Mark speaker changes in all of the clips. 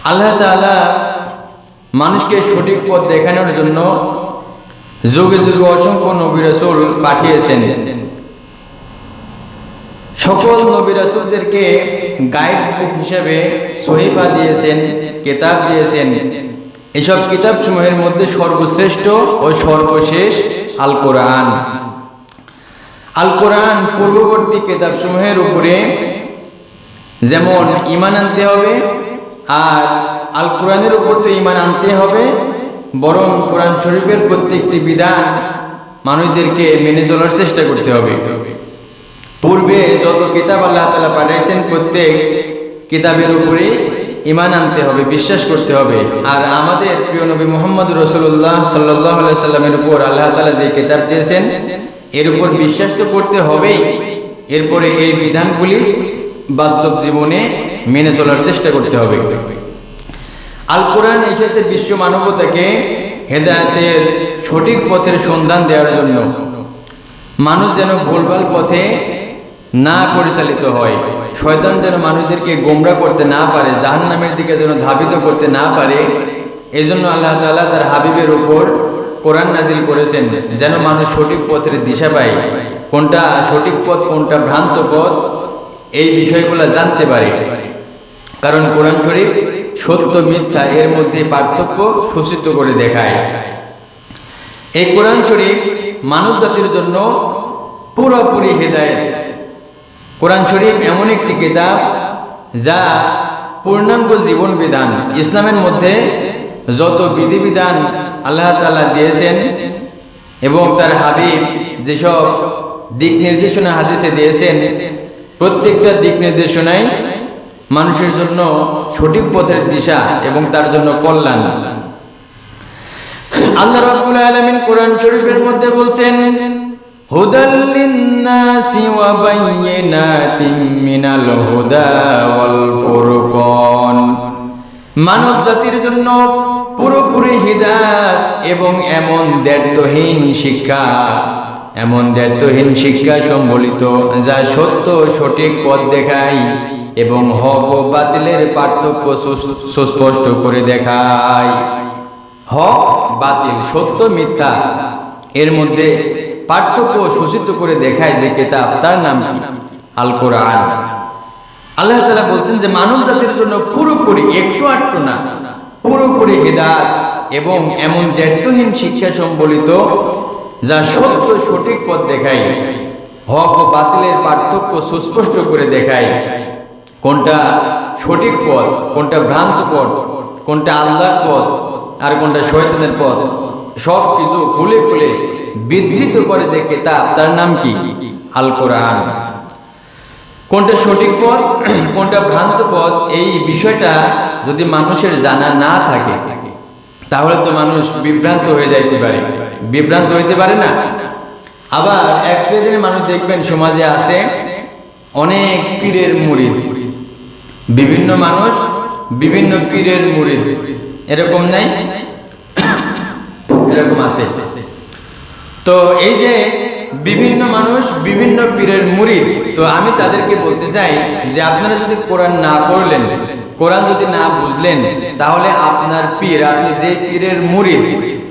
Speaker 1: আল্লাহ তাআলা মানুষকে সঠিক পথ দেখানোর জন্য যুগে যুগে অসংখ্য নবী রাসূল পাঠিয়েছেন। সকল নবী রাসূলদেরকে গাইড বুক হিসেবে সহিফা দিয়েছেন, কিতাব দিয়েছেন। এসব কিতাব সমূহের মধ্যে সর্বশ্রেষ্ঠ ও সর্বশেষ আল কোরআন। আল কোরআন পূর্ববর্তী কিতাব সমূহের উপরে যেমন ঈমান আনতে হবে, আর আল কোরআনের উপর তো ঈমান আনতে হবে, বরং কোরআন শরীফের প্রত্যেকটি বিধান মানুষদেরকে মেনে চলার চেষ্টা করতে হবে। পূর্বে যত কিতাব আল্লাহ তাআলা পাঠিয়েছেন প্রত্যেক কিতাবের উপরে ঈমান আনতে হবে, বিশ্বাস করতে হবে। আর আমাদের প্রিয় নবী মুহাম্মদ রাসূলুল্লাহ সাল্লাল্লাহু আলাইহি সাল্লামের উপর আল্লাহ তাআলা যে কিতাব দিয়েছেন এর উপর বিশ্বাস তো করতে হবেই, এরপরে এই বিধানগুলি বাস্তব জীবনে মেনে চলার চেষ্টা করতে হবে। আল কোরআন এসেছে বিশ্ব মানবতাকে হেদায়েতের সঠিক পথের সন্ধান দেওয়ার জন্য। মানুষ যেন ভুলভাল পথে না পরিচালিত হয়, শয়তান যেন মানুষদেরকে গোমরা করতে না পারে, জাহান্নামের দিকে যেন ধাবিত করতে না পারে। এই জন্য আল্লাহ তাআলা তার হাবিবের উপর কোরআন নাজিল করেছেন, যেন মানুষ সঠিক পথের দিশা পায়, কোনটা সঠিক পথ কোনটা ভ্রান্ত পথ এই বিষয়গুলো জানতে পারে। কারণ কোরআন শরীফ সত্য মিথ্যা এর মধ্যে পার্থক্য সূচিত করে দেখায়। এই কোরআন শরীফ মানব জাতির জন্য পুরোপুরি হেদায়েত। কোরআন শরীফ এমন একটি কিতাব যা পূর্ণাঙ্গ জীবন বিধান। ইসলামের মধ্যে যত বিধিবিধান আল্লাহ তাআলা দিয়েছেন এবং তার হাবিব যেসব দিক নির্দেশনা হাদিসে দিয়েছেন, প্রত্যেকটা দিক নির্দেশনাই মানুষের জন্য সঠিক পথের দিশা এবং তার জন্য কল্যাণ। আল্লাহ রাব্বুল আলামিন কোরআন শরীফের মধ্যে বলছেন, হুদাল লিন্নাসি ওয়া বাইয়িনাতিম মিনাল হুদা ওয়াল ফুরকান। মানব জাতির জন্য পুরোপুরি হিদায়াত এবং এমন দ্ব্যর্থহীন শিক্ষা সম্বলিত যা সত্য সঠিক পথ দেখায় এবং হক ও বাতিলের পার্থক্য সুস্পষ্ট করে দেখায়। হক বাতিল, সত্য মিথ্যা এর মধ্যে পার্থক্য সূচিত করে দেখায় যে কিতাব, তার নাম কি? আল কোরআন। আল্লাহ তাআলা বলছেন যে মানব জাতির জন্য পুরোপুরি, একটু আধটু না, পুরোপুরি হিদায়াত এবং এমন দ্ব্যর্থহীন শিক্ষা সম্বলিত যা সত্য সঠিক পথ দেখায়, হক ও বাতিলের পার্থক্য সুস্পষ্ট করে দেখায়। কোনটা সঠিক পথ, কোনটা ভ্রান্ত পথ, কোনটা আল্লাহর পথ আর কোনটা শয়তানের পথ, সব কিছু খুলে খুলে বিধৃত করে যে কিতাব, তার নাম কি? আল কোরআন। কোনটা সঠিক পথ, কোনটা ভ্রান্ত পথ, এই বিষয়টা যদি মানুষের জানা না থাকে তাহলে তো মানুষ বিভ্রান্ত হয়ে যাইতে পারে, বিভ্রান্ত হইতে পারে না। আবার এক শ্রেণীর মানুষ দেখবেন সমাজে আছে অনেক পীরের মুরিদ, বিভিন্ন মানুষ বিভিন্ন পীরের মুরিদ, এরকম নাই? এরকম আছে। তো এই যে বিভিন্ন মানুষ বিভিন্ন পীরের মুরিদ, তো আমি তাদেরকে বলতে চাই যে আপনারা যদি কোরআন না পড়লেন, কোরআন যদি না বুঝলেন, তাহলে আপনার পীর, আপনি যে পীরের মুরিদ,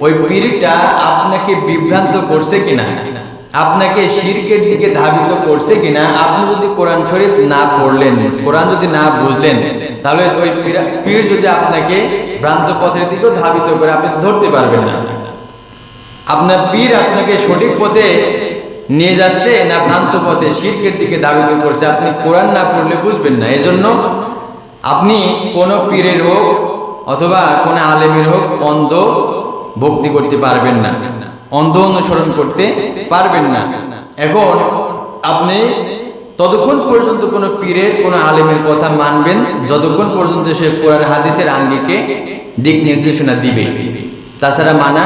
Speaker 1: ওই পীরটা আপনাকে বিভ্রান্ত করছে কিনা, আপনাকে শিরকের দিকে ধাবিত করছে কিনা। আপনি যদি কোরআন শরীফ না পড়লেন, কোরআন যদি না বুঝলেন, তাহলে ওই পীর যদি আপনাকে ভ্রান্ত পথের দিকেও ধাবিত করে, আপনি ধরতে পারবেন না আপনার পীর আপনাকে সঠিক পথে নিয়ে যাচ্ছে না ভ্রান্ত পথে শিরকের দিকে ধাবিত করছে। আপনি কোরআন না পড়লে বুঝবেন না। এজন্য আপনি কোনো পীরের হোক অথবা কোনো আলেমের হোক অন্ধ ভক্তি করতে পারবেন না, অন্ধ অনুসরণ করতে পারবেন না। এখন আপনি ততক্ষণ পর্যন্ত কোনো পীরের কোনো আলেমের কথা মানবেন যতক্ষণ পর্যন্ত সে কোরআন হাদিসের আঙ্গিকে দিক নির্দেশনা দিবে, তাছাড়া মানা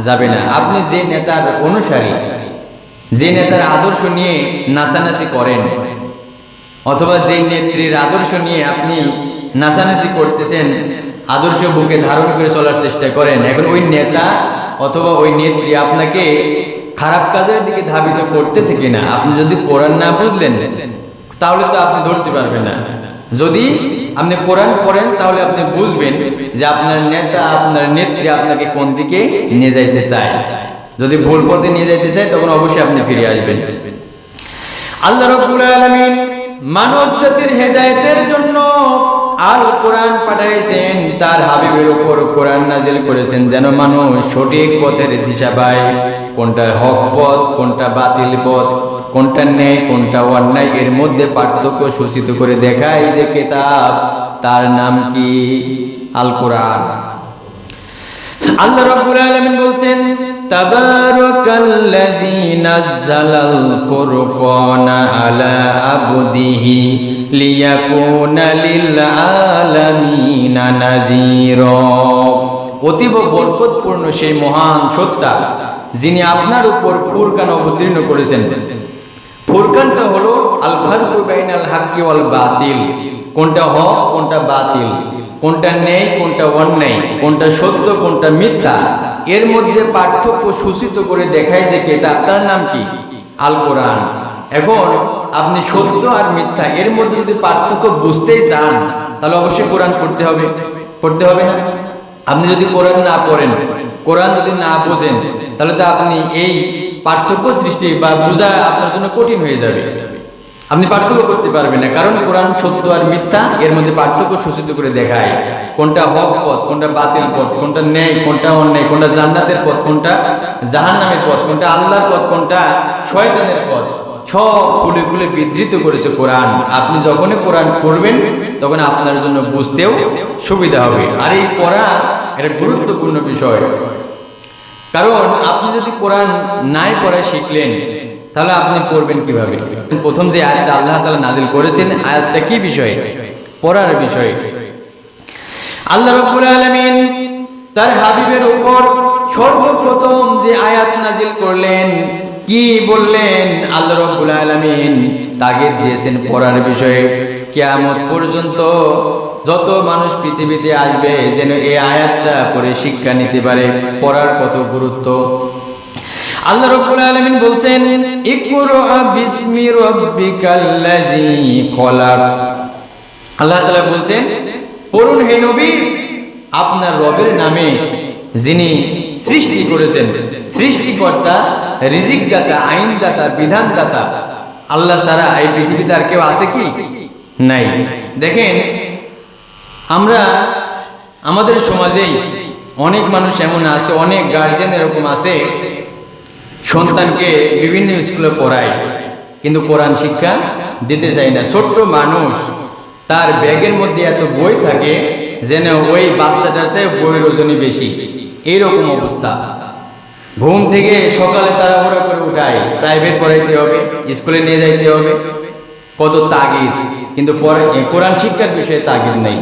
Speaker 1: যাবে না। আপনি যে নেতার অনুসারী, যে নেতার আদর্শ নিয়ে নাচানাচি করেন অথবা যে নেত্রীর আদর্শ নিয়ে আপনি নাচানাচি করতেছেন, আদর্শ বুকে ধারণ করে চলার চেষ্টা করেন, এখন ওই নেতা অথবা ওই নেত্রী আপনাকে খারাপ কাজের দিকে ধাবিত করতেছে কিনা আপনি যদি কোরআন না বুঝলেন তাহলে তো আপনি ধরতে পারবেন না। যদি আপনি কোরআন পড়েন, তাহলে আপনি বুঝবেন যে আপনার নেতা, আপনার নেত্রী আপনাকে কোন দিকে নিয়ে যাইতে চায়। যদি ভুল পথে নিয়ে যাইতে চায়, তখন অবশ্যই আপনি ফিরে আসবেন। আল্লাহ রাব্বুল আলামিন মানব জাতির হেদায়েতের জন্য আল কোরআন পাঠাইছেন, তার হাবিবের উপর কোরআন নাজিল করেছেন, যেন মানুষ সঠিক পথের দিশা পায়। কোনটা হক পথ, কোনটা বাতিল পথ, কোনটা ন্যায়, কোনটা অন্যায়, এর মধ্যে পার্থক্য সূচিত করে দেখায় যে কিতাব, তার নাম কি? আল কোরআন। আল্লাহ রাব্বুল আলামিন বলছেন, তাবারাকাল্লাযী নাযালাল ফুরকানা আলা আবদিহি লিয়াকুনা লিল আলামিনা নাযীরা। অতীব বরকতপূর্ণ সেই মহান সত্তা, যিনি আপনার উপর ফুরকান অবতীর্ণ করেছেন। ফুরকানটা হলো আল ফারকু বাইনাল হাক্কি ওয়াল বাতিল, কোনটা হক, কোনটা বাতিল, কোনটা ন্যায়, কোনটা অন্যায়, কোনটা সত্য, কোনটা মিথ্যা, এর মধ্যে পার্থক্য সূচিত করে দেখায় যে কিতাব, তার নাম কি? আল কোরআন। এখন আপনি সত্য আর মিথ্যা এর মধ্যে যদি পার্থক্য বুঝতেই চান, তাহলে অবশ্যই কোরআন পড়তে হবে। পড়তে হবে না? আপনি যদি কোরআন না পড়েন, কোরআন যদি না বোঝেন, তাহলে তো আপনি এই পার্থক্য সৃষ্টি বা বোঝা আপনার জন্য কঠিন হয়ে যাবে। আপনি পার্থক্য করতে পারবেন না, কারণ কোরআন সত্য আর মিথ্যা এর মধ্যে পার্থক্য সূচিত করে দেখায়। কোনটা হক পথ, কোনটা বাতিল পথ, কোনটা ন্যায়, কোনটা অন্যায়, কোনটা জান্নাতের পথ, কোনটা জাহান্নামের পথ, কোনটা আল্লাহর পথ, কোনটা শয়তানের পথ, সব খুলে খুলে বিধৃত করেছে কোরআন। আপনি যখনই কোরআন পড়বেন, তখন আপনার জন্য বুঝতেও সুবিধা হবে। আর এই পড়া এটা গুরুত্বপূর্ণ বিষয়, কারণ আপনি যদি কোরআন নাই পড়া শিখলেন, তাহলে আপনি পড়বেন কিভাবে? প্রথম যে আয়াতটা আল্লাহ তাআলা নাজিল করেছেন, আয়াতটা কি বিষয়ে? পড়ার বিষয়ে। আল্লাহ রাব্বুল আলামিন তার হাবিবের উপর সর্বপ্রথম যে আয়াত নাজিল করলেন, কি বললেন? আল্লাহ রাব্বুল আলামিন তাগিদ দিয়েছেন পড়ার বিষয়ে। কিয়ামত পর্যন্ত যত মানুষ পৃথিবীতে আসবে, যেন এই আয়াতটা পড়ে শিক্ষা নিতে পারে, পড়ার কত গুরুত্ব। আল্লাহ রাব্বুল আলামিন বলছেন, ইকরা বিসমি রাব্বিকাল্লাযী খলাক। আল্লাহ তাআলা বলছেন, পড়ুন হে নবী আপনার রবের নামে, যিনি সৃষ্টি করেছেন। সৃষ্টিকর্তা, রিজিকদাতা, আইনদাতা, বিধানদাতা আল্লাহ ছাড়া এই পৃথিবীতে আর কেউ আছে কি? নাই। দেখেন, আমরা আমাদের সমাজেই অনেক মানুষ এমন আছে, অনেক গার্জিয়ান এরকম আছে, সন্তানকে বিভিন্ন স্কুলে পড়ায়, কিন্তু কোরআন শিক্ষা দিতে চায় না। ছোট্ট মানুষ, তার ব্যাগের মধ্যে এত বই থাকে যেন ওই বাচ্চাটার চেয়ে বইয়ের ওজনই বেশি, এইরকম অবস্থা। ঘুম থেকে সকালে তাড়াহুড়া করে উঠায়, প্রাইভেট পড়াইতে হবে, স্কুলে নিয়ে যাইতে হবে, কত তাগিদ, কিন্তু কোরআন শিক্ষার বিষয়ে তাগিদ নেই।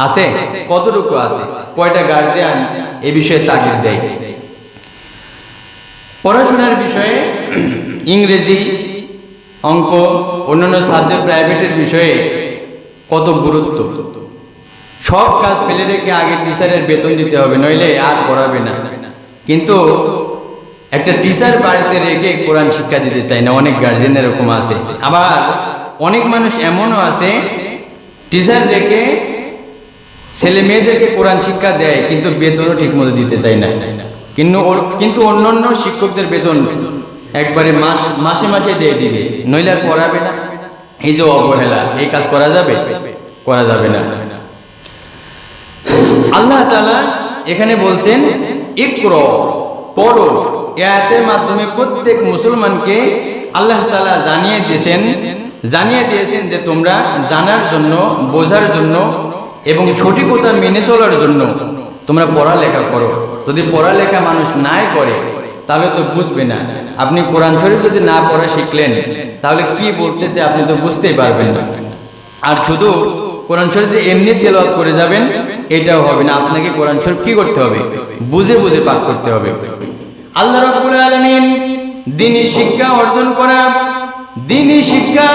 Speaker 1: আছে? কতটুকু আছে? কয়টা গার্জিয়ান এই বিষয়ে তাগিদ দেয়? পড়াশোনার বিষয়ে ইংরেজি, অঙ্ক, অন্যান্য সাবজেক্ট প্রাইভেটের বিষয়ে কত গুরুত্ব। সব কাজ ফেলে রেখে আগে টিচারের বেতন দিতে হবে, নইলে আর পড়াবে না। কিন্তু একটা টিচার বাড়িতে রেখে কোরআন শিক্ষা দিতে চায় না, অনেক গার্জিয়ান এরকম আছে। আবার অনেক মানুষ এমনও আছে, টিচার রেখে ছেলে মেয়েদেরকে কোরআন শিক্ষা দেয়, কিন্তু বেতনও ঠিক মতো দিতে চায় না। কিন্তু অন্যান্য শিক্ষকদের বেতন একবারে মাসে মাসে দিয়ে দিবে, নইলে আর পড়াবে না। এই যে অবহেলা, এই কাজ করা যাবে? করা যাবে না। আল্লাহ তাআলা এখানে বলছেন, ইকরা, পড়ো। এই আয়াতের মাধ্যমে প্রত্যেক মুসলমানকে আল্লাহ তাআলা জানিয়ে দিয়েছেন যে তোমরা জানার জন্য, বোঝার জন্য এবং সঠিকতা মেনে চলার জন্য তোমরা পড়ালেখা করো। যদি পড়ালেখা মানুষ নাই করে, তাহলে তো বুঝবে না। আপনি কোরআন শরীফ যদি না পড়া শিখলেন, তাহলে কি বলতেছে আপনি তো বুঝতেই পারবেন না। আর শুধু কোরআন শরীফ যে এমনি তেলাওয়াত করে যাবেন, এটাও হবে না। আপনাকে কোরআন শরীফ কি করতে হবে? বুঝে বুঝে পাঠ করতে হবে। আল্লাহ রাব্বুল আলামিন দ্বীনি শিক্ষা অর্জন করা, দ্বীনি শিক্ষা,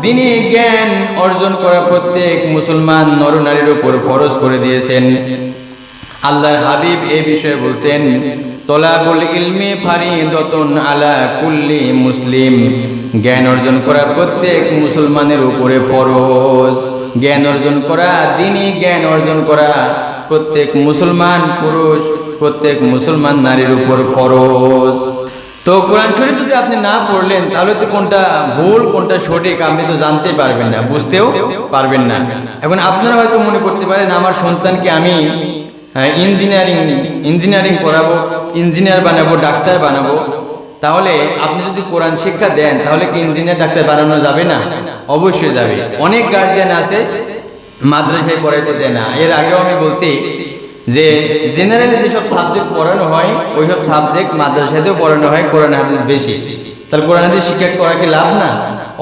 Speaker 1: দ্বীনি জ্ঞান অর্জন করা প্রত্যেক মুসলমান নরনারীর উপর ফরজ করে দিয়েছেন। আল্লাহর হাবিব এই বিষয়ে বলছেন, তলাবুল ইলমি ফারিদাতুন আলা কুল্লি মুসলিম। জ্ঞান অর্জন করা প্রত্যেক মুসলমানের উপরে ফরজ। জ্ঞান অর্জন করা, দ্বীনি জ্ঞান অর্জন করা প্রত্যেক মুসলমান পুরুষ, প্রত্যেক মুসলমান নারীর উপর ফরজ। তো কোরআন শরীফ যদি আপনি না পড়লেন তাহলে তো কোনটা ভুল কোনটা সঠিক আপনি তো জানতে পারবেন না, বুঝতেও পারবেন না। এখন আপনারা হয়তো মনে করতে পারেন আমার সন্তানকে আমি ইঞ্জিনিয়ারিং করাবো, ইঞ্জিনিয়ার বানাবো, ডাক্তার বানাবো, তাহলে আপনি যদি কোরআন শিক্ষা দেন তাহলে কি ইঞ্জিনিয়ার ডাক্তার বানানো যাবে না? অবশ্যই যাবে। অনেক গার্জিয়ান আছে মাদ্রাসায় পড়াইতে চায় না। এর আগেও আমি বলছি যে জেনারেলি যেসব সাবজেক্ট পড়ানো হয় ওইসব সাবজেক্ট মাদ্রাসাতেও পড়ানো হয়, কোরআন হাদিস বেশি। তাহলে কোরআন হাদিস শিক্ষা করা কি লাভ না?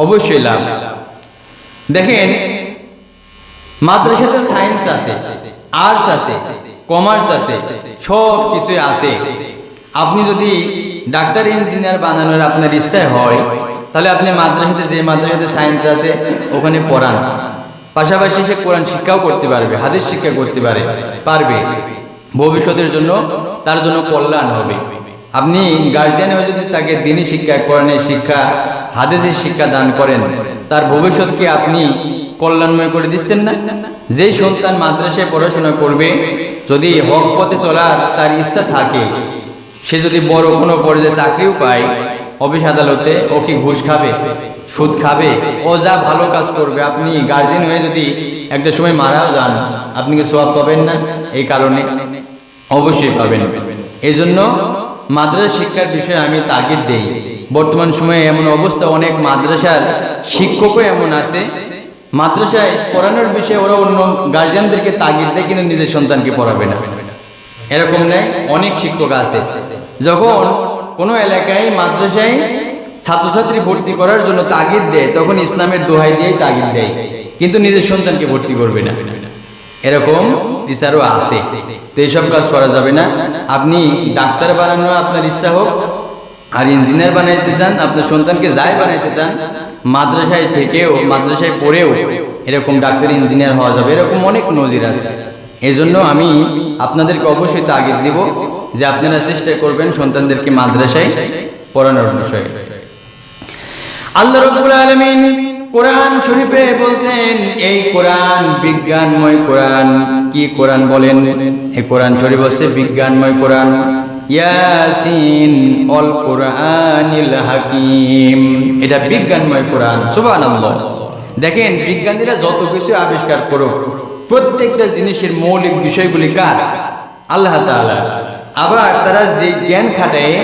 Speaker 1: অবশ্যই লাভ। দেখেন মাদ্রাসাতে সায়েন্স আছে, আর্টস আছে, কমার্স আছে, সব কিছুই আছে। আপনি যদি ডাক্তার ইঞ্জিনিয়ার বানানোর আপনার ইচ্ছা হয় তাহলে আপনি মাদ্রাসাতে, যে মাদ্রাসাতে সায়েন্স আছে ওখানে পড়ান, পাশাপাশি সে কোরআন শিক্ষাও করতে পারবে, হাদিস শিক্ষা করতে পারবে। ভবিষ্যতের জন্য তার জন্য কল্যাণ হবে। আপনি গার্জিয়ান হয়ে যদি তাকে দ্বীনি শিক্ষা, কোরআনের শিক্ষা, হাদিসের শিক্ষা দান করেন তার ভবিষ্যৎকে আপনি কল্যাণময় করে দিচ্ছেন না? যেই সন্তান মাদ্রাসায় পড়াশোনা করবে, যদি হক পথে চলার তার ইচ্ছা থাকে, সে যদি বড় কোনো পর্যায়ে চাকরিও পায় অফিস আদালতে, ও কি ঘুষ খাবে, সুদ খাবে? ও যা ভালো কাজ করবে। আপনি গার্জিয়ান হয়ে যদি একটা সময় মারাও যান আপনি কি সওয়াব পাবেন না? এই কারণে অবশ্যই পাবেন। এই জন্য মাদ্রাসা শিক্ষার বিষয়ে আমি তাগিদ দেই। বর্তমান সময়ে এমন অবস্থা, অনেক মাদ্রাসার শিক্ষকও এমন আছে মাদ্রাসায় পড়ানোর বিষয়ে ওরা অন্য গার্জিয়ানদেরকে তাগিদ দেয় কিন্তু নিজের সন্তানকে পড়াবে না। এরকম নেই, অনেক শিক্ষক আছে যখন কোনো এলাকায় মাদ্রাসায় ছাত্রছাত্রী ভর্তি করার জন্য তাগিদ দেয় তখন ইসলামের দোহাই দিয়েই তাগিদ দেয়, কিন্তু নিজের সন্তানকে ভর্তি করবে না। এরকম টিচারও আছে। তো এইসব কাজ করা যাবে না। আপনি ডাক্তার বানানো আপনার ইচ্ছা হোক, আর ইঞ্জিনিয়ার বানাইতে চান, আপনার সন্তানকে যাই বানাইতে চান, মাদ্রাসায় থেকেও, মাদ্রাসায় পড়েও এরকম ডাক্তার ইঞ্জিনিয়ার হওয়া যাবে। এরকম অনেক নজির আছে। এই জন্য আমি আপনাদেরকে অবশ্যই তাগিদ দিব যে আপনারা চেষ্টা করবেন সন্তানদেরকে মাদ্রাসায় পড়ানোর বিষয়ে। আল্লাহ রাব্বুল আলামিন কোরআন শরীফে বলছেন, এই কোরআন বিজ্ঞানময় কোরআন। কি কোরআন বলেন? এই কোরআন শরীফ হচ্ছে বিজ্ঞানময় কোরআন। ইয়াসিন অল কোরআনিল হাকিম, এটা বিজ্ঞানময় কোরআন। সুবহানাল্লাহ। দেখেন বিজ্ঞানীরা যত কিছু আবিষ্কার করুক, প্রত্যেকটা জিনিসের মৌলিক বিষয়গুলি কার? আল্লাহ তাআলা। আবার তারা যে জ্ঞান খাটায়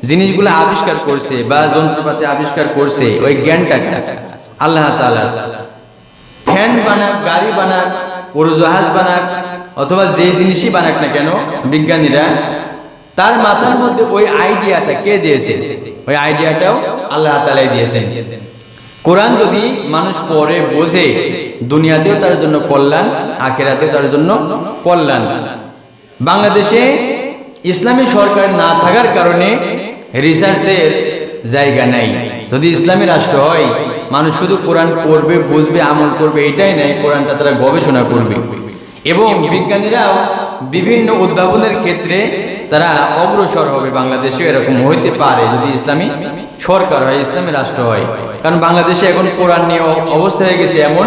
Speaker 1: জিনিসগুলো আবিষ্কার করছে বা যন্ত্রপাতি আবিষ্কার করছে, ওই জ্ঞানটা আল্লাহ তাআলা। ফ্যান বানাক, গাড়ি বানাক, উড়োজাহাজ বানাক, অথবা যে জিনিসই বানাক না কেন বিজ্ঞানীরা, তার মাথার মধ্যে ওই আইডিয়াটা কে দিয়েছে? ওই আইডিয়াটাও আল্লাহ তাআলাই দিয়েছেন। কোরআন যদি মানুষ পড়ে বোঝে, দুনিয়াতেও তার জন্য কল্যাণ, আখিরাতেও তার জন্য কল্যাণ। বাংলাদেশে ইসলামী সরকার না থাকার কারণে রিসার্চের জায়গা নাই। যদি ইসলামী রাষ্ট্র হয়, মানুষ শুধু কোরআন পড়বে, বুঝবে, আমল করবে, এটাই নাই, কোরআনটা তারা গবেষণা করবে। এবং বিজ্ঞানীরাও বিভিন্ন উদ্ভাবনের ক্ষেত্রে তারা অগ্রসর হবে। বাংলাদেশে এরকম হইতে পারে যদি ইসলামী সরকার হয়, ইসলামী রাষ্ট্র হয়। কারণ বাংলাদেশে এখন কোরআন নিয়ে অবস্থা হয়ে গেছে এমন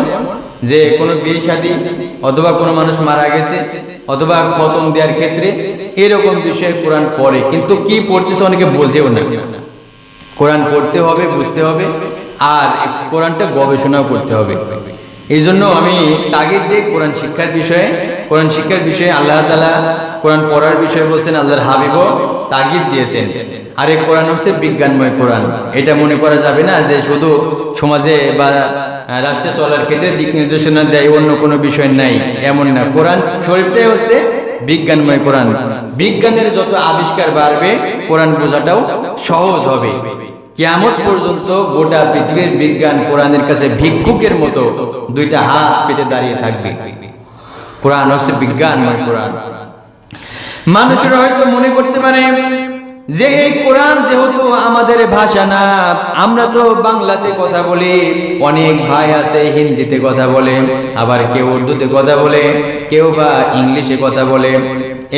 Speaker 1: যে কোনো বিয়ে শাদী অথবা কোনো মানুষ মারা গেছে অথবা খতম দেওয়ার ক্ষেত্রে এরকম বিষয়ে কোরআন পড়ে, কিন্তু কি পড়তেছে অনেকে বোঝেও না। কোরআন পড়তে হবে, বুঝতে হবে, আর কোরআনটা গবেষণাও করতে হবে। এই জন্য আমি তাগিদ দিই কোরআন শিক্ষার বিষয়ে। কোরআন শিক্ষার বিষয়ে আল্লাহ তাআলা কোরআন পড়ার বিষয়ে বলছেন, আল্লাহর হাবিবও তাগিদ দিয়েছেন। আর এই কোরআন হচ্ছে বিজ্ঞানময় কোরআন। এটা মনে করা যাবে না যে শুধু সমাজে বা রাষ্ট্রে চলার ক্ষেত্রে দিক নির্দেশনা দেয়, অন্য কোনো বিষয় নাই, এমন না। কোরআন শরীফটাই হচ্ছে বিজ্ঞানময় কোরআন। বিজ্ঞানের যত আবিষ্কার বাড়বে কোরআন বোঝাটাও সহজ হবে। কিয়ামত পর্যন্ত গোটা পৃথিবীর বিজ্ঞান কোরআনের কাছে ভিক্ষুকের মতো দুইটা হাত পেতে দাঁড়িয়ে থাকবে। কোরআন হচ্ছে বিজ্ঞানময় কোরআন। মানুষেরা হয়তো মনে করতে পারে যে এই কোরআন যেহেতু আমাদের ভাষা না, আমরা তো বাংলাতে কথা বলি, অনেক ভাই আছে হিন্দিতে কথা বলে, আবার কেউ উর্দুতে কথা বলে, কেউ বা ইংলিশে কথা বলে।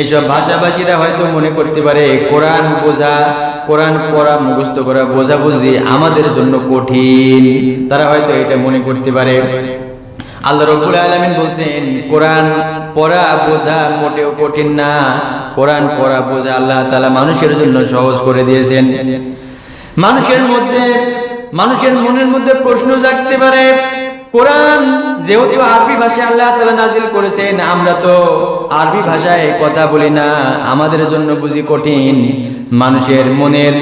Speaker 1: এইসব ভাষাভাষীরা হয়তো মনে করতে পারে কোরআন বোঝা, কোরআন পড়া, মুখস্থ করা, বোঝাবুঝি আমাদের জন্য কঠিন। তারা হয়তো এটা মনে করতে পারে। আল্লাহ রাব্বুল আলামিন বলছেন কোরআন পড়া বোঝা মোটেও কঠিন না। কোরআন পড়া বোঝা আল্লাহ তাআলা মানুষের জন্য সহজ করে দিয়েছেন। মানুষের মনের মধ্যে প্রশ্ন জাগতে পারে, কোরআন যেহেতু আরবি ভাষায় আল্লাহ তাআলা নাজিল করেছেন, আমরা তো আরবি ভাষায় কথা বলি না, আমাদের জন্য বুঝি কঠিন। মানুষের মনের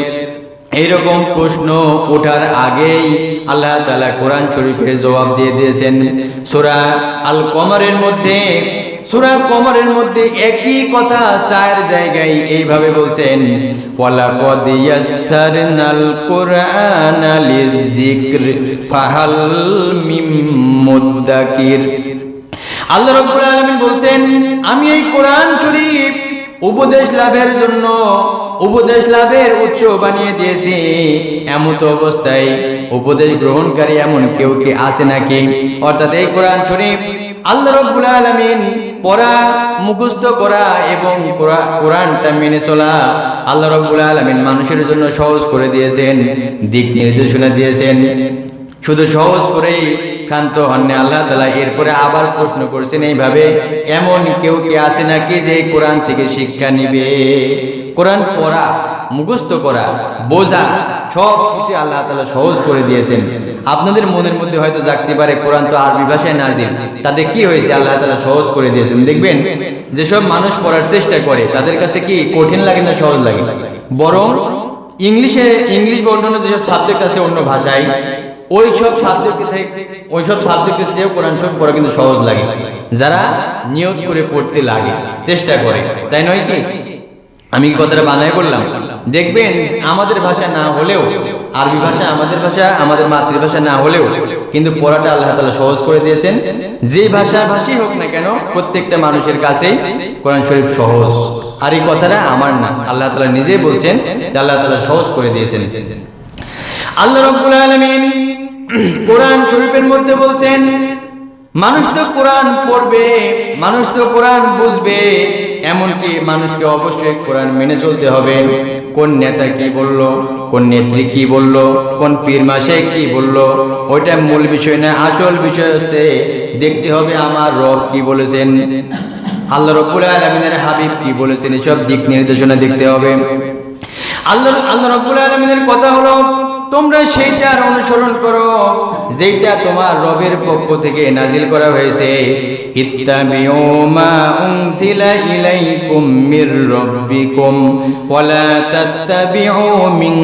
Speaker 1: এইরকম প্রশ্ন ওঠার আগেই আল্লাহ তাআলা কোরআন শরীফের জবাব দিয়ে দিয়েছেন। সূরা আল কমরের মধ্যে একই কথা 4 জায়গায় এইভাবে বলছেন, ওয়ালাকাদ ইয়াসসারনাল কুরআনা লিযিকর ফাহাল মিম মুদ্দাকির। আল্লাহ রাব্বুল আলামিন বলছেন, আমি এই কোরআন শরীফ উপদেশ লাভের উৎস বানিয়ে দিয়েছি। এমত অবস্থায় উপদেশ গ্রহণকারী এমন কেউ কি আছে নাকি? অর্থাৎ এই কোরআন শরীফ আল্লাহ রাব্বুল আলামিন পড়া, মুখস্থ করা এবং কোরআনটা মেনে চলা আল্লাহ রাব্বুল আলামিন মানুষের জন্য সহজ করে দিয়েছেন, দিক নির্দেশনা দিয়েছেন। শুধু সহজ করেই ক্ষান্ত হননি আল্লাহ তাআলা, এরপরে আবার প্রশ্ন করেছেন এইভাবে, এমন কেউ কি আছে নাকি যে কোরআন থেকে শিক্ষা নিবে? কোরআন পড়া, মুখস্থ করা, বোঝা সব কিছু আল্লাহ তাআলা সহজ করে দিয়েছেন। আপনাদের মনের মধ্যে হয়তো জাগতে পারে, কোরআন তো আরবি ভাষায় নাজিল, তাতে কি হয়েছে? আল্লাহ তাআলা সহজ করে দিয়েছেন। দেখবেন যেসব মানুষ পড়ার চেষ্টা করে তাদের কাছে কি কঠিন লাগে না সহজ লাগে? বরং ইংলিশ বা অন্যান্য যেসব সাবজেক্ট আছে অন্য ভাষায়, ওই সব সাবজেক্টের চেয়েও কোরআন শরীফ পড়া কিন্তু সহজ লাগে, যারা নিয়ত করে পড়তে লাগে, চেষ্টা করে, তাই নয় কি? আমি কথাটা বানাই বললাম। দেখবেন আমাদের ভাষা না হলেও, আরবি ভাষা আমাদের ভাষা, আমাদের মাতৃভাষা না হলেও কিন্তু পড়াটা আল্লাহ তাআলা সহজ করে দিয়েছেন। যে ভাষাভাষী হোক না কেন, প্রত্যেকটা মানুষের কাছেই কোরআন শরীফ সহজ। আর এই কথাটা আমার না, আল্লাহ তাআলা নিজেই বলছেন যে আল্লাহ তাআলা সহজ করে দিয়েছেন। আল্লাহ রাব্বুল আলামিন কোরআন শরীফের মধ্যে বলছেন, মানুষ তো কোরআন পড়বে, মানুষ তো কোরআন বুঝবে, এমনকি মানুষকে অবশ্যই কোরআন মেনে চলতে হবে। কোন নেতা কি বলল, কোন নেত্রী কি বলল, কোন পীর মাশায়েখ কি বলল, ওইটা মূল বিষয় না। আসল বিষয় হচ্ছে দেখতে হবে আমার রব কি বলেছেন, আল্লাহ রাব্বুল আলামিনের হাবিব কি বলেছেন, এসব দিক নির্দেশনা দেখতে হবে। আল্লাহ রাব্বুল আলামিনের কথা হলো, তোমরা সেইটার অনুসরণ করো যেটা তোমার রবের পক্ষ থেকে নাজিল করা হয়েছে। ইত্তাবিউ মা উনজিলা ইলাইকুম মির রাব্বিকুম ওয়ালা তাত্তাবিউ মিন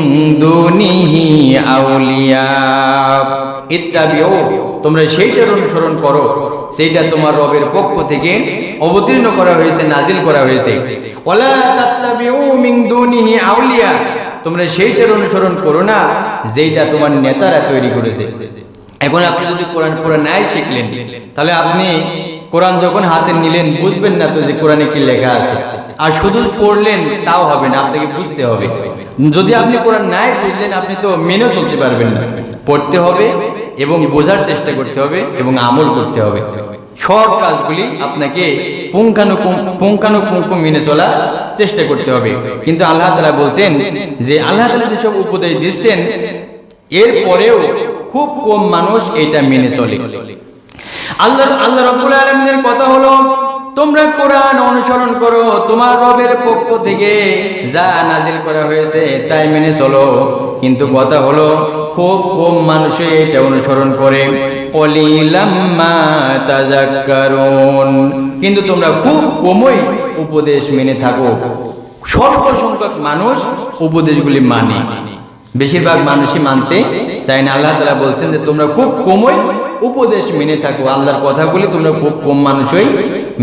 Speaker 1: দুনিহি আউলিয়া। ইত্তাবিউ, তোমরা সেইটার অনুসরণ করো সেইটা তোমার রবের পক্ষ থেকে অবতীর্ণ করা হয়েছে, নাজিল করা হয়েছে। ওয়ালা তাত্তাবিউ মিন দুনিহি আউলিয়া, তোমরা সেইটার অনুসরণ করো না যেটা তোমার নেতারা তৈরি করেছে। এখন আপনি যদি কোরআন পড়া নাই শিখলেন, তাহলে আপনি কোরআন যখন হাতে নিলেন বুঝবেন না তো যে কোরআনে কি লেখা আছে। আর শুধু পড়লেন তাও হবে না, আপনাকে বুঝতে হবে। যদি আপনি কোরআন নাই বুঝলেন, আপনি তো মেনে চলতে পারবেন না। পড়তে হবে এবং বোঝার চেষ্টা করতে হবে এবং আমল করতে হবে। সব কাজগুলি আপনাকে পুঙ্খানুপুঙ্খ মেনে চলার চেষ্টা করতে হবে। কিন্তু আল্লাহ তাআলা বলছেন যে আল্লাহ তাআলা যেসব উপদেশ দিচ্ছেন, এরপরেও খুব কম মানুষ এটা মেনে চলে। আল্লাহ রাব্বুল আলামিনের কথা হলো, তোমরা কোরআন অনুসরণ করো, তোমার রবের পক্ষ থেকে যা নাজিল করা হয়েছে তাই মেনে চলো। কিন্তু কথা হলো খুব কম মানুষই এটা অনুসরণ করে। কলিলাম মা তাযাক্কারুন, কিন্তু তোমরা খুব কমই উপদেশ মেনে থাকো। স্বল্প সংখ্যক মানুষ উপদেশগুলি মানে, বেশিরভাগ মানুষই মানতে চায় না। আল্লাহ তাআলা বলছেন যে তোমরা খুব কমই উপদেশ মেনে থাকো, আল্লাহর কথাগুলি তোমরা খুব কম মানুষই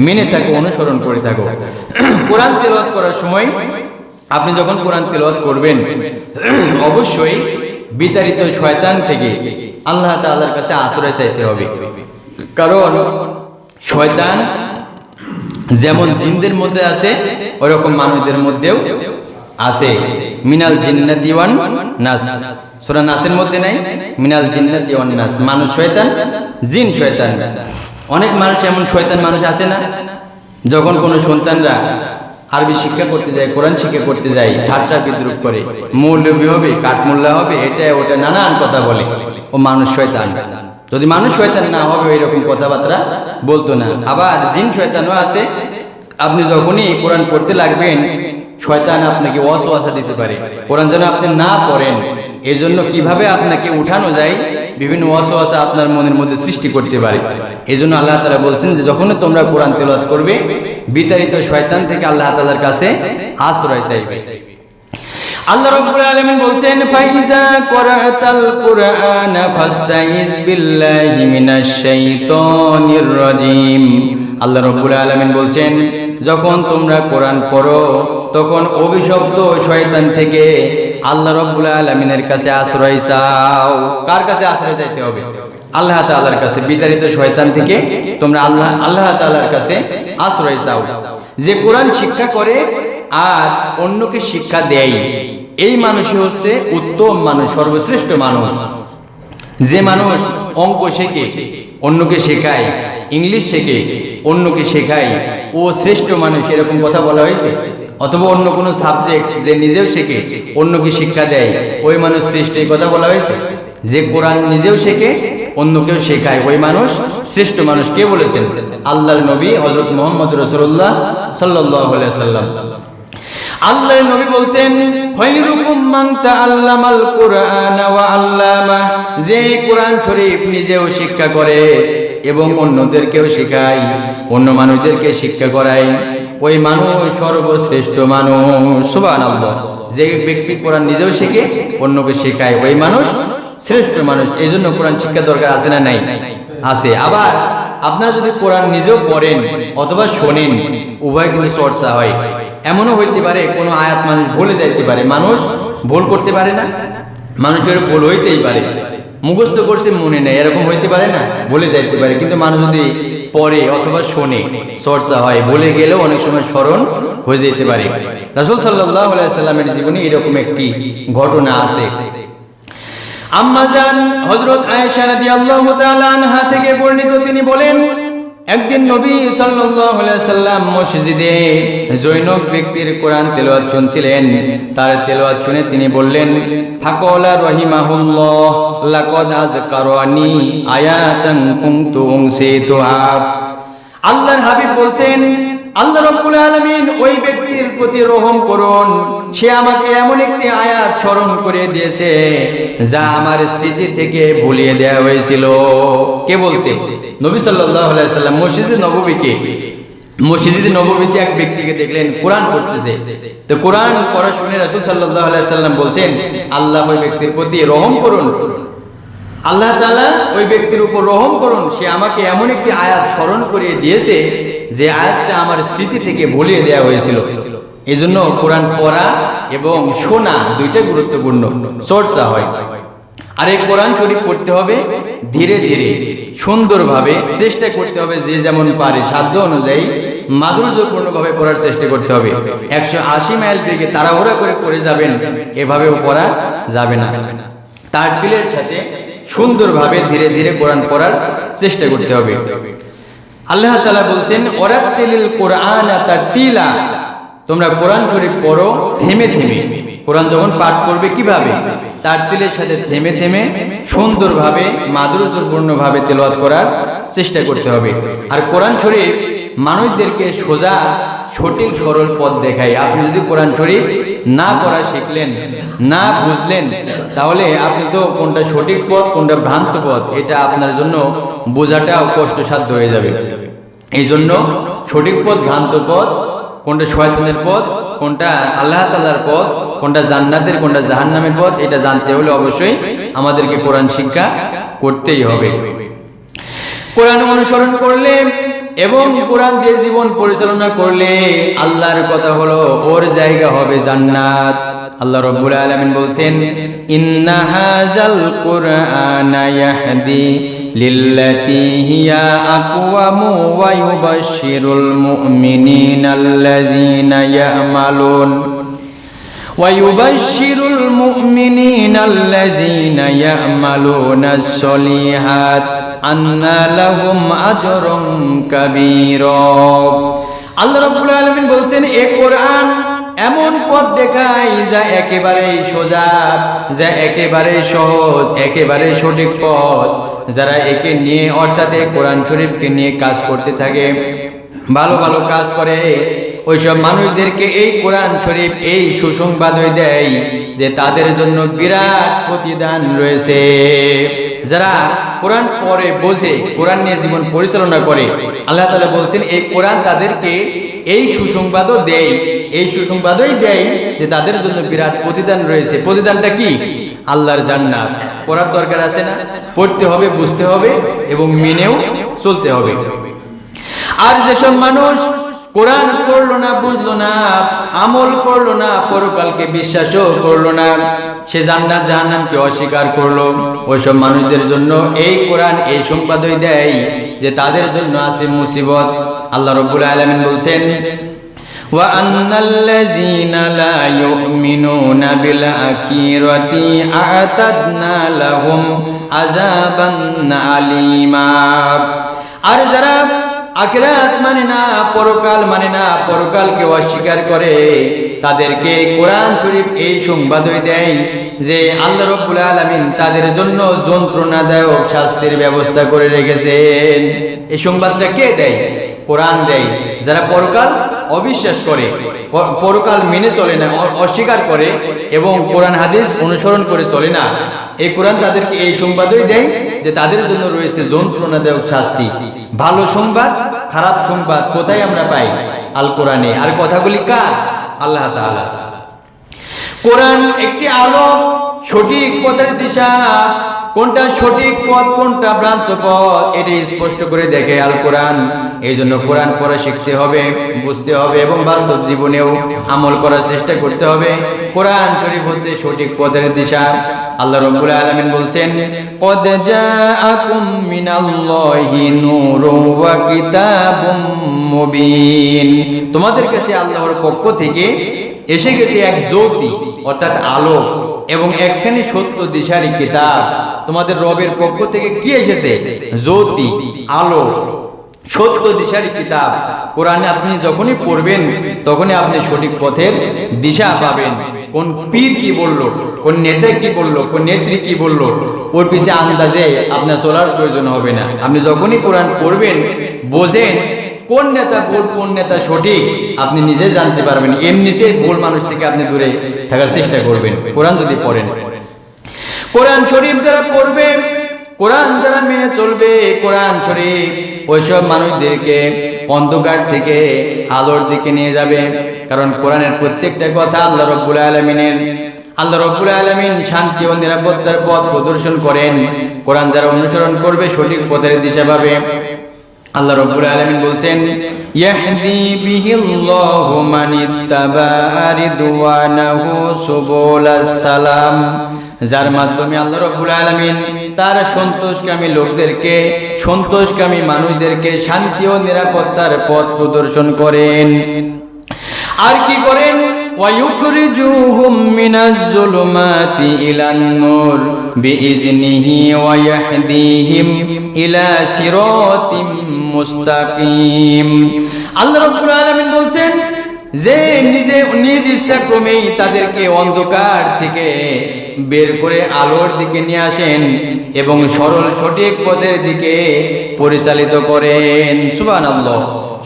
Speaker 1: মেনে থাকো, অনুসরণ করে থাকো। কোরআন তেলাওয়াত করার সময় আপনি যখন কোরআন তেলাওয়াত করবেন, অবশ্যই বিতাড়িত শয়তান থেকে আল্লাহ তাআলার কাছে আশ্রয় চাইতে হবে। কারণ শয়তান যেমন জিনদের মধ্যে আছে, ওরকম মানুষদের মধ্যেও আছে। মিনাল জিন্নাতি ওয়ান নাস, সূরা নাসের মধ্যে নাই মিনাল জিন্নাতি ওয়ান নাস, মানুষ শয়তান, জিন শয়তান। অনেক মানুষ এমন শয়তান মানুষ আছে না, যখন কোনো সন্তানরা আরবি শিক্ষা করতে যায়, কোরআন শিক্ষা করতে যায়, ঠাট্টা বিদ্রুপ করে, মৌলবী হবে, কাঠমোল্লা হবে, এটা ওটা নানান কথা বলে, ও মানুষ শয়তান। যদি মানুষ শয়তান না হবে এরকম কথাবার্তা বলতো না। আবার জিন শয়তানও আছে, আপনি যখনই কোরআন পড়তে লাগবেন শয়তান আপনাকে ওয়াসওয়াসা দিতে পারে, কোরআন যেন আপনি না পড়েন। এই জন্য কিভাবে আপনাকে উঠানো যায়, বিভিন্ন ওয়াসওয়াসা আপনার মনের মধ্যে সৃষ্টি করতে পারে। এই জন্য আল্লাহ তাআলা বলছেন যে যখনই তোমরা কোরআন তেলাওয়াত করবে বিতাড়িত শয়তান থেকে আল্লাহ তাআলার কাছে আশ্রয় চাইবে। আল্লাহ রাব্বুল আলামিন বলছেন ফাইজা করাতাল কুরআন ফাস্তাইজ বিল্লাহি মিনাশ শাইতানির রাজিম। আল্লাহ রাব্বুল আলামিন বলছেন যখন তোমরা কোরআন পড়ো তখন অভিশপ্ত শয়তান থেকে আল্লাহ রাব্বুল আলামিনের কাছে আশ্রয় চাও। কার কাছে আশ্রয় চাইতে হবে? আল্লাহ তাআলার কাছে। বিতাড়িত শয়তান থেকে তোমরা আল্লাহ তাআলার কাছে আশ্রয় চাও। যে কোরআন শিক্ষা করে আর অন্যকে শিক্ষা দেয়, এই মানুষই হচ্ছে উত্তম মানুষ, সর্বশ্রেষ্ঠ মানুষ। যে মানুষ অঙ্ক শেখে অন্যকে শেখায়, ইংলিশ শেখে অন্যকে শেখায়, ও শ্রেষ্ঠ মানুষ, এরকম কথা বলা হয়েছে? অথবা অন্য কোনো সাবজেক্ট যে নিজেও শেখে অন্যকে শিক্ষা দেয়, ওই মানুষ শ্রেষ্ঠ, এই কথা বলা হয়েছে? যে কোরআন নিজেও শেখে অন্যকেও শেখায় ওই মানুষ শ্রেষ্ঠ মানুষ। কে বলেছেন? আল্লাহর নবী হযরত মুহাম্মদ রাসূলুল্লাহ সাল্লাল্লাহু আলাইহি ওয়াসাল্লাম। আল্লাহর নবী বলছেন খায়রুকুম মান তাআল্লামাল কুরআন ওয়া আল্লামা। যে কোরআন শরীফ নিজেও শিক্ষা করে এবং অন্যদেরকেও শেখায়, অন্য মানুষদেরকে শিক্ষা করায়, ওই মানুষ সর্বশ্রেষ্ঠ মানুষ। সুবহানাল্লাহ। যে ব্যক্তি কোরআন নিজেও শেখে অন্যকে শেখায় ওই মানুষ শ্রেষ্ঠ মানুষ। এই জন্য কোরআন শিক্ষা দরকার আছে না নাই? আছে। আবার আপনারা যদি কোরআন নিজেও পড়েন অথবা শোনেন, উভয় কিন্তু চর্চা হয়। এমনও হইতে পারে কোনো আয়াত মানুষ ভুলে যাইতে পারে, মানুষ ভুল করতে পারে না, মানুষের ভুল হইতেই পারে, মুখস্থ করছে মনে নেই, এরকম হইতে পারে না, ভুলে যাইতে পারে। কিন্তু মানুষ যদি পড়ে অথবা শোনে চর্চা হয়, ভুলে গেলেও অনেক সময় স্মরণ হয়ে যেতে পারে। রাসূল সাল্লাল্লাহু আলাইহি ওয়াসাল্লামের জীবনে এরকম একটি ঘটনা আছে। আম্মা জান হযরত আয়েশা রাদিয়াল্লাহু তাআলা আনহা থেকে বর্ণিত, তিনি বলেন একদিন নবী সাল্লাল্লাহু আলাইহি ওয়াসাল্লাম মসজিদে জৈনব ব্যক্তির কোরআন তেলাওয়াত শুনছিলেন। তার তেলাওয়াত শুনে তিনি বললেন ফাকালা রাহিমাহুল্লাহ লাকাদ আযকারানি আয়াতান কুনতু উনসিতুহা। আল্লাহর হাবিব বলছেন আল্লাহ রাব্বুল আলামিন ওই ব্যক্তির প্রতি রহম করুন, সে আমাকে এমন একটি আয়াত স্মরণ করে দিয়েছে যা আমার স্মৃতি থেকে ভুলিয়ে দেওয়া হয়েছিল। কে বলছে? নবী সাল্লাল্লাহু আলাইহি ওয়াসাল্লাম মসজিদে নববীতে এক ব্যক্তিকে দেখলেন কোরআন পড়তেছে। তো কোরআন পড়া শুনে রাসূল সাল্লাল্লাহু আলাইহি ওয়াসাল্লাম বলছেন আল্লাহ ওই ব্যক্তির প্রতি রহম করুন, আল্লাহ তাআলা ওই ব্যক্তির উপর রহম করুন, সে আমাকে এমন একটি আয়াত স্মরণ করিয়ে দিয়েছে যে আয়াতটা আমার স্মৃতি থেকে ভুলিয়ে দেওয়া হয়েছিল। এই জন্য কোরআন পড়া এবং শোনা দুইটা গুরুত্বপূর্ণ, চর্চা হয়। আর এই কোরআন শরীফ পড়তে হবে ধীরে ধীরে, সুন্দরভাবে চেষ্টা করতে হবে, যে যেমন পারে সাধ্য অনুযায়ী মাধুর্যপূর্ণভাবে পড়ার চেষ্টা করতে হবে। 180 মাইল বেগে তাড়াহুড়া করে পড়ে যাবেন, এভাবেও পড়া যাবে না। তার দিলের সাথে সুন্দরভাবে ধীরে ধীরে কোরআন পড়ার চেষ্টা করতে হবে। আল্লাহ তাআলা বলছেন ওয়ারাতিলিল কুরআনা তারতিলা, তোমরা কোরআন শরীফ পড়ো থেমে থেমে। কোরআন যখন পাঠ করবে কিভাবে? তারতিলের সাথে থেমে থেমে সুন্দরভাবে মাধুর্যপূর্ণভাবে তেলাওয়াত করার চেষ্টা করতে হবে। আর কোরআন শরীফ মানুষদেরকে সোজা সঠিক সরল পথ দেখায়। আপনি যদি কোরআন শরীফ না পড়া শিখলেন, না বুঝলেন, তাহলে আপনি তো কোনটা সঠিক পথ কোনটা ভ্রান্ত পথ এটা আপনার জন্য বোঝাটাও কষ্টসাধ্য হয়ে যাবে। এই জন্য সঠিক পথ, ভ্রান্ত পথ, কোনটা শয়তানের পথ, কোনটা আল্লাহ তাআলার পথ, কোনটা জান্নাতের, কোনটা জাহান্নামের পথ, এটা জানতে হলে অবশ্যই আমাদেরকে কোরআন শিক্ষা করতেই হবে। কোরআন অনুসরণ করলে এবং কোরআন দিয়ে জীবন পরিচালনা করলে আল্লাহর কথা হলো ওর জায়গা হবে জান্নাত। আল্লাহ রাব্বুল আলামিন বলছেন ইন্না হাযাল কুরআনা ইয়াহদি লিল্লাতী হিয়া আকওয়ামু ওয়া ইউবাশশিরুল মুমিনিনা আল্লাযীনা ইয়া'মালুন ويبشر المؤمنين الذين يعملون الصالحات أن لهم أجر كبير। আল্লাহ রাব্বুল আলামিন বলছেন এই কোরআন এমন পথ দেখাই যা একেবারেই সোজা, যা একেবারেই সহজ, একেবারে সঠিক পথ। যারা একে নিয়ে অর্থাৎ কোরআন শরীফকে নিয়ে কাজ করতে থাকে, ভালো ভালো কাজ করে, ওইসব মানুষদেরকে এই কোরআন শরীফ এই সুসংবাদ দেয় যে তাদের জন্য বিরাট প্রতিদান রয়েছে। যারা কোরআন পড়ে, বোঝে, কোরআন নিয়ে জীবন পরিচালনা করে, আল্লাহ তাআলা বলছেন এই কোরআন তাদেরকে এই সুসংবাদও দেয়, এই সুসংবাদই দেয় যে তাদের জন্য বিরাট প্রতিদান রয়েছে। প্রতিদানটা কি? আল্লাহর জান্নাত। পড়ার দরকার আছে না? পড়তে হবে, বুঝতে হবে এবং মেনেও চলতে হবে। আর যেসব মানুষ কোরআন পড়লো না, বুঝলো না, আমল করলো না, পরকালকে বিশ্বাসও করলো না, সে জান্নাত জাহান্নামকে অস্বীকার করলো, ওইসব মানুষদের জন্য এই কোরআন এই সংবাদই দেয় যে তাদের জন্য আছে মুসিবত। আল্লাহ রাব্বুল আলামিন বলছেন, ওয়া আন্নাল্লাযীনা লা ইউমিনুনা বিল আখিরাতি আ'তাদনা লাহুম আযাবান আলীমা। আর যারা আখিরাত মানে না, পরকাল মানে না, পরকালকে অস্বীকার করে, তাদেরকে কোরআন শরীফ এই সংবাদই দেয় যে আল্লাহ রাব্বুল আলামিন তাদের জন্য যন্ত্রণাদায়ক শাস্তির ব্যবস্থা করে রেখেছেন। এই সংবাদটা কে দেয়? কোরআন দেয়। যারা পরকাল অবিশ্বাস করে, পরকাল মেনে চলে না, অস্বীকার করে এবং কোরআন হাদিস অনুসরণ করে চলে না, এই কোরআন তাদেরকে এই সংবাদই দেয় যে তাদের জন্য রয়েছে যন্ত্রণাদায়ক শাস্তি। ভালো সংবাদ, খারাপ সংবাদ কোথায় আমরা পাই? আল কোরআনে। আর কথাগুলি কার? আল্লাহ তাআলা। কোরআন একটি আলো, সঠিক পথের দিশা, কোনটা সঠিক পথ কোনটা ভ্রান্ত পথ এটি স্পষ্ট করে দেখে আল কোরআন। এই জন্য কোরআন পড়া শিখতে হবে, বুঝতে হবে এবং বাস্তব জীবনেও আমল করার চেষ্টা করতে হবে। কোরআন শরীফ হচ্ছে সঠিক পথের দিশা। আল্লাহ রাব্বুল আলামিন বলছেন, কদ জাআকুম মিনাল্লাহি নূরুন ওয়া কিতাবুম মুবিন। তোমাদের কাছে আল্লাহর পক্ষ থেকে এসে গেছে এক জ্যোতি অর্থাৎ আলো এবং একখানি সত্য দিশারি কিতাব। তোমাদের রবের পক্ষ থেকে কি এসেছে? জ্যোতি, আলো, সত্য দিশারি কিতাব। কোরআনে আপনি যখনই পড়বেন তখনই আপনি সঠিক পথের দিশা পাবেন। কোন পীর কি বললো, কোন নেতা কি বললো, কোন নেত্রী কি বললো, ওর পিছে আন্দাজে আপনার চলার প্রয়োজন হবে না। আপনি যখনই কোরআন পড়বেন, বোঝেন কোন নেতা ভুল, কোন নেতা সঠিক, আপনি নিজে জানতে পারবেন। এমনিতেই ভুল মানুষ থেকে আপনি দূরে থাকার চেষ্টা করবেন কোরআন যদি পড়েন। কোরআন শরীফ যারা পড়বে, কোরআন যারা মেনে চলবে, কোরআন শরীফ ওইসব মানুষদেরকে অন্ধকার থেকে আলোর দিকে নিয়ে যাবে। কারণ কোরআনের প্রত্যেকটা কথা আল্লাহ রাব্বুল আলামিনের। আল্লাহ রাব্বুল আলামিন শান্তি ও নিরাপত্তার পথ প্রদর্শন করেন। কোরআন যারা অনুসরণ করবে সঠিক পথের দিশা পাবে। আল্লাহ রাব্বুল আলামিন বলছেন, ইয়াহদি বিহিল্লাহু মানিত্তাবা'a রিদওয়ানাহু সুবুলাস সালাম। যার মাধ্যমে আল্লাহ রাব্বুল আলামিন তার সন্তোষকামী লোকদেরকে, সন্তোষকামী মানুষদেরকে শান্তি ও নিরাপত্তার পথ প্রদর্শন করেন। আর কি করেন? ওয়ায়ুখরিজুহুম মিনাজ যুলুমাতি ইলান নূর বিইজনিহি ওয়া ইয়াহদিহিম ইলা সিরাতিম মুস্তাকিম। আল্লাহ রাব্বুল আলামিন বলছেন যে নিজ ইচ্ছাক্রমেই তাদেরকে অন্ধকার থেকে বের করে আলোর দিকে নিয়ে আসেন এবং সরল সঠিক পথের দিকে পরিচালিত করেন। সুবহানাল্লাহ।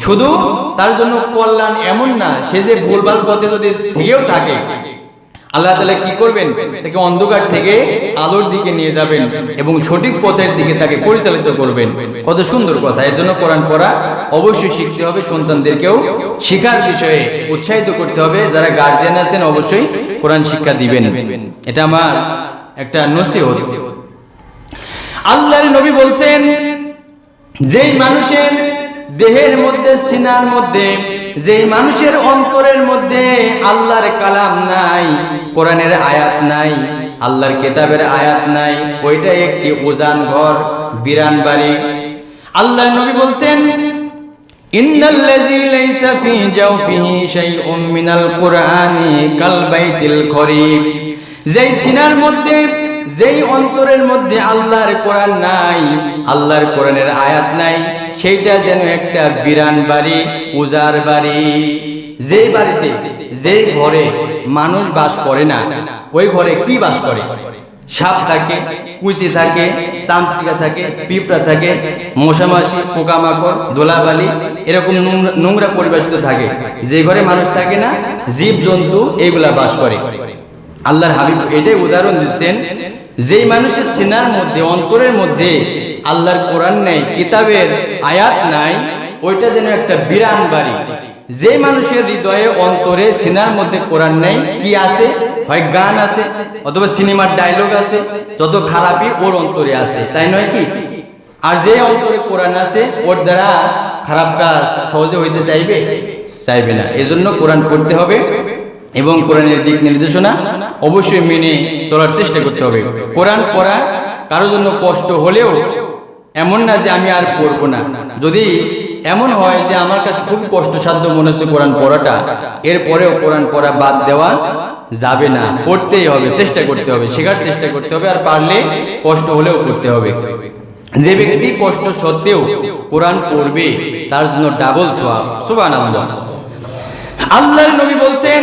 Speaker 1: শুধু তার জন্য কল্যাণ এমন না, সে যে ভুলভাল পথে যদি থেকেও থাকে, আল্লাহ তাআলা কি করবেন? তাকে অন্ধকার থেকে আলোর দিকে নিয়ে যাবেন এবং সঠিক পথের দিকে তাকে পরিচালিত করবেন। কত সুন্দর কথা। এর জন্য কোরআন পড়া অবশ্যই শিখতে হবে। সন্তানদেরকেও শিখার বিষয়ে উৎসাহিত করতে হবে। যারা গার্জিয়ান আছেন অবশ্যই কোরআন শিক্ষা দিবেন। এটা আমার একটা নসিহত। আল্লাহর নবী বলছেন, যেই মানুষের দেহের মধ্যে, সিনার মধ্যে, যেই মানুষের অন্তরের মধ্যে আল্লাহর কালাম নাই, কোরআনের আয়াত নাই, আল্লাহর কিতাবের আয়াত নাই, ওইটা একটি উজান ঘর, বিরান বাড়ি। আল্লাহর নবী বলছেন, ইন্নাল্লাযী লাইসা ফী জাওফিহি শাইউম মিনাল কুরআনি কাল বাইতিল খরিব। যেই সিনার মধ্যে, যেই অন্তরের মধ্যে আল্লাহর কোরআন নাই, আল্লাহর কোরআনের আয়াত নাই, সেইটা যেন একটা বিরান বাড়ি, উজার বাড়ি। যেই বাড়িতে যেই ঘরে মানুষ বাস করে না, ওই ঘরে কি বাস করে? সাপ থাকে, কুচি থাকে, চামচিকা থাকে, পিঁপড়া থাকে, মশামাছি, পোকামাকড়, ধুলাবালি, এরকম নোংরা পরিবেশিত থাকে। যে ঘরে মানুষ থাকে না, জীব জন্তু এইগুলা বাস করে। আল্লাহর হাবিব এটাই উদাহরণ দিচ্ছেন, যেই মানুষের সিনার মধ্যে, অন্তরের মধ্যে আল্লাহর কোরআন নাই, কিতাবের আয়াত নাই, ওইটা যেন একটা বিরান বাড়ি। যে মানুষের হৃদয়ে, অন্তরে, সিনার মধ্যে কোরআন নেই, কি আছে? হয় গান আছে, অথবা সিনেমার ডায়লগ আছে, যত খারাপই ওর অন্তরে আছে, তাই নয় কি? আর যে অন্তরে কোরআন আছে, ওর দ্বারা খারাপ কাজ সহজে হইতে চাইবে না। এজন্য কোরআন পড়তে হবে এবং কোরআনের দিক নির্দেশনা অবশ্যই মেনে চলার চেষ্টা করতে হবে। কোরআন পড়া কারোর জন্য কষ্ট হলেও এমন না যে আমি আর পড়বো না। যদি এমন হয় যে আমার কাছে খুব কষ্টসাধ্য মনে হচ্ছে কোরআন পড়াটা, এরপরেও কোরআন পড়া বাদ দেওয়া যাবে না, পড়তেই হবে, চেষ্টা করতে হবে, শেখার চেষ্টা করতে হবে, আর পারলে কষ্ট হলেও করতে হবে। যে ব্যক্তি কষ্ট সত্ত্বেও কোরআন পড়বে তার জন্য ডাবল সওয়াব। সুবহানাল্লাহ। আল্লাহর নবী বলছেন,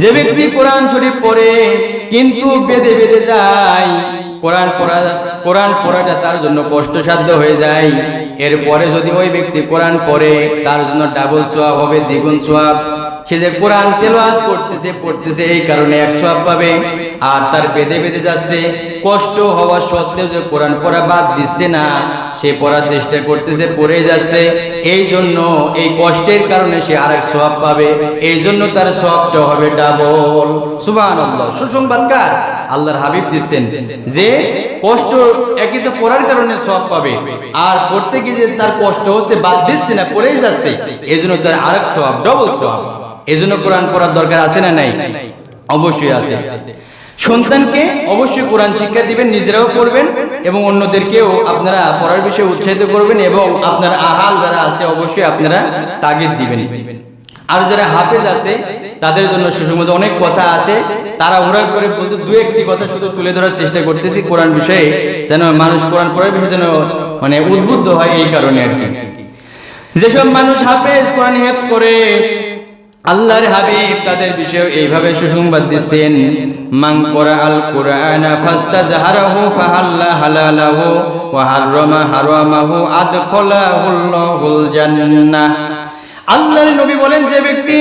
Speaker 1: যে ব্যক্তি কোরআন শরীফ পড়ে কিন্তু বেঁধে বেঁধে যায়, কোরআন পড়াটা তার জন্য কষ্টসাধ্য হয়ে যায়, এরপরে যদি ওই ব্যক্তি কোরআন পড়ে তার জন্য ডাবল সওয়াব হবে, দ্বিগুণ সওয়াব। সে যে কোরআন তেলাওয়াত পড়তেছে এই কারণে 1 সওয়াব পাবে, আর তার বেঁধে বেঁধে যাচ্ছে, কষ্ট হওয়া সত্ত্বেও যে কোরআন পড়া বাদ দিচ্ছে না, সে পড়ার চেষ্টা করতেছে, পড়ে যাচ্ছে, এই জন্য এই কষ্টের কারণে সে আরেক সওয়াব পাবে, এই জন্য তার সওয়াবটা হবে ডাবল। সুবহানাল্লাহ। সুসংবাদকার আল্লাহর হাবিব দিচ্ছেন যে কষ্ট একই তো পড়ার কারণে সওয়াব পাবে, আর পড়তে গিয়ে যে তার কষ্ট হচ্ছে, বাদ দিচ্ছে না, পড়েই যাচ্ছে, এই জন্য তার আরেক সওয়াব, ডবল সওয়াব। এই জন্য কোরআন পড়ার দরকার আছে না নাই? অবশ্যই আছে। সন্তানকে অবশ্যই কোরআন শিক্ষা দিবেন, নিজেরাও পড়বেন এবং অন্যদেরকেও আপনারা পড়ার বিষয়ে উৎসাহিত করবেন, এবং আপনার আহাল যারা আছে অবশ্যই আপনারা তাগিদ দিবেন। আর যারা হাফেজ আছে তাদের জন্য সুসংবাদ, অনেক কথা আছে, তারা ওরা করে বলতে 2-1টি কথা শুধু তুলে ধরার চেষ্টা করতেছি কোরআন বিষয়ে, যেন মানুষ কোরআন পড়ার বিষয়ে যেন মানে উদ্বুদ্ধ হয়, এই কারণে আর কি। যেসব মানুষ হাফেজ, কোরআন হেফজ করে, আল্লাহর হাবিব তাদের বিষয়ে এইভাবে সুসংবাদ দিচ্ছেন, মান ক্বরাআল কুরআনা ফাস্তাজহারাহু ফাহাল্লা হালালাহু ওয়া হাররামা হারামাহু আদখালাহুল্লাহুল জান্নাহ। আল্লাহর নবী বলেন, যে ব্যক্তি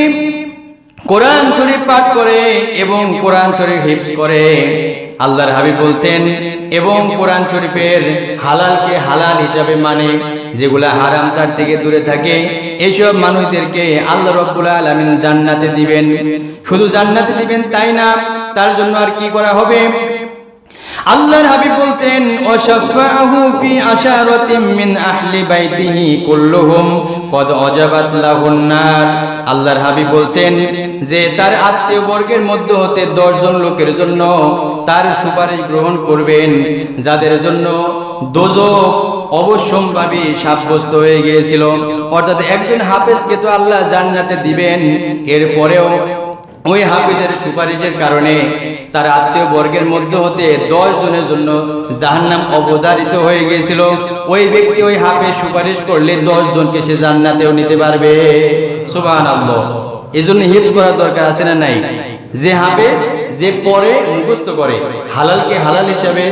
Speaker 1: কোরআন শরীফ পাঠ করে এবং কোরআন শরীফ হিফজ করে, আল্লাহর হাবিব বলছেন, এবং কোরআন শরীফের হালালকে হালাল হিসাবে মানে, যেগুলা হারাম তার থেকে দূরে থাকে, এইসব মানুষদেরকে আল্লাহ রাব্বুল আলামিন জান্নাতে দিবেন। শুধু জান্নাতে দিবেন তাই না, তার জন্য আর কি করা হবে? আল্লাহর হাবিব বলছেন, ওয়াশাফাহু ফি আশারাতিন মিন আহলি বাইতিহি কুল্লুহুম কদ ওয়াজাবাত লাহুন নার। আল্লাহর হাবিব বলছেন যে তার আত্মীয় বর্গের মধ্য হতে 10 জন লোকের জন্য তার সুপারিশ গ্রহণ করবেন, যাদের জন্য দোজখ অবশ্যম্ভাবী সাব্যস্ত হয়ে গিয়েছিল। অর্থাৎ একজন হাফেজকে তো আল্লাহ জান্নাতে দিবেন, এরপরেও ওই হাফেজের সুপারিশের কারণে তার আত্মীয় বর্গের মধ্য হতে 10 জনের জন্য জাহান্নাম অবধারিত হয়ে গিয়েছিল। ওই ব্যক্তি ওই হাফেজ সুপারিশ করলে 10 জনকে সে জান্নাতেও নিতে পারবে। সুবহানাল্লাহ। এজন্য হিফজ করার দরকার আছে না নাই? যে হাফেজ যে পড়ে, মুখস্থ করে, হালালকে হালাল হিসেবে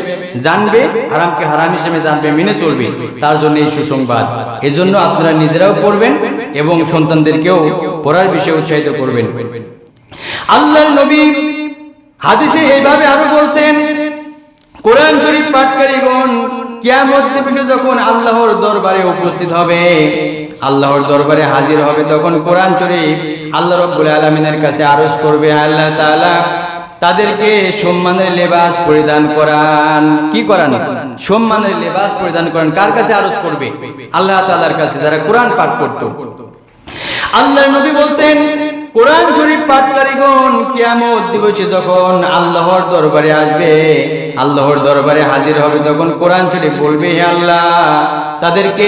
Speaker 1: জানবে, হারামকে হারাম হিসেবে জানবে, মেনে চলবে, তার জন্য এই সুসংবাদ। এজন্য আপনারা নিজেরাও পড়বেন এবং সন্তানদেরকেও পড়ার বিষয়ে উৎসাহিত করবেন। আল্লাহর নবী হাদিসে এইভাবে আরো বলছেন, কোরআন শরীফ পাঠকারীগণ কিয়ামত দিবসে যখন আল্লাহর দরবারে উপস্থিত হবে, আল্লাহর দরবারে হাজির হবে, তখন কোরআন শরীফ আল্লাহ রাব্বুল আলামিনের কাছে আরজ করবে, আল্লাহ তাআলা তাদেরকে সম্মানের লেবাস পরিধান করান। কি করান? সম্মানের লেবাস পরিধান করান। কার কাছে আরজ করবে? আল্লাহ তাআলার কাছে, যারা কোরআন পাঠ করত। আল্লাহর নবী বলছেন, কোরআন শরীফ পাঠকারীগণ কিয়ামত দিবসে যখন আল্লাহর দরবারে আসবে, আল্লাহর দরবারে হাজির হবে, তখন কোরআন শরীফ বলবে, হে আল্লাহ তাদেরকে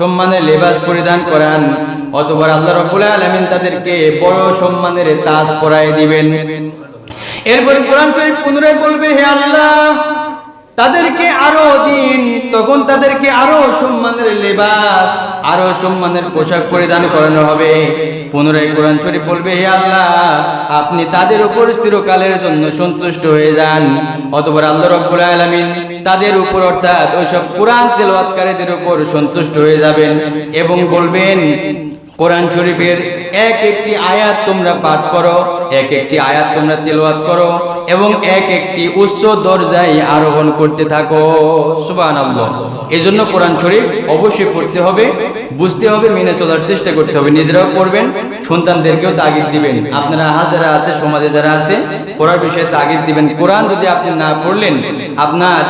Speaker 1: সম্মানের লেবাস পরিধান করান। অতঃপর আল্লাহ রাব্বুল আলামিন তাদেরকে বড় সম্মানের তাজ পরায় দিবেন। এরপর কোরআন শরীফ পুনরায় বলবে, হে আল্লাহ তাদেরকে আরো দিন, তখন তাদেরকে আরো সম্মানের লেবাস, আরো সম্মানের পোশাক পরিধান করানো হবে। পুনরায় কোরআন শরীফ বলবে, হে আল্লাহ, আপনি তাদের উপর চিরকালের জন্য সন্তুষ্ট হয়ে যান। অতঃপর আল্লাহ রাব্বুল আলামিন তাদের উপর অর্থাৎ ওইসব কোরআন তেলাওয়াতকারীদের উপর সন্তুষ্ট হয়ে যাবেন এবং বলবেন, কোরআন শরীফের এক একটি আয়াত তোমরা পাঠ করো, এক একটি আয়াত তোমরা তেলাওয়াত করো এবং এক একটি উচ্চ দরজায় আরোহণ করতে থাকো। সুবহানাল্লাহ। এজন্য কোরআন শরীফ অবশ্যই পড়তে হবে, বুঝতে হবে, মেনে চলার চেষ্টা করতে হবে। নিজেরাও পড়বেন, সন্তানদেরকেও তাগিদ দিবেন। আপনারা যারা আছে, সমাজে যারা আছে, পড়ার বিষয়ে তাগিদ দিবেন। কোরআন যদি আপনি না পড়লেন, আপনার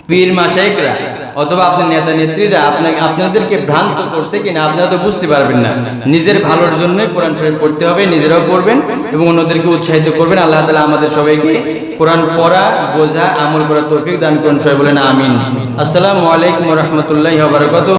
Speaker 1: পীর মাশায়েখরা অথবা আপনার নেতা নেত্রীরা আপনাদেরকে ভ্রান্ত করছে কিনা আপনারা তো বুঝতে পারবেন না। নিজের ভালোর জন্য কোরআন শরীফ পড়তে হবে, নিজেরাও পড়বেন এবং অন্যদেরকে উৎসাহিত করবেন। আল্লাহ তাআলা আমাদের সবাইকে কোরআন পড়া, বোঝা, আমল করার তৌফিক দান করুন। সবাই বলেন আমিন। আসসালামু আলাইকুম ওয়া রাহমাতুল্লাহি ওয়া বারাকাতুহু।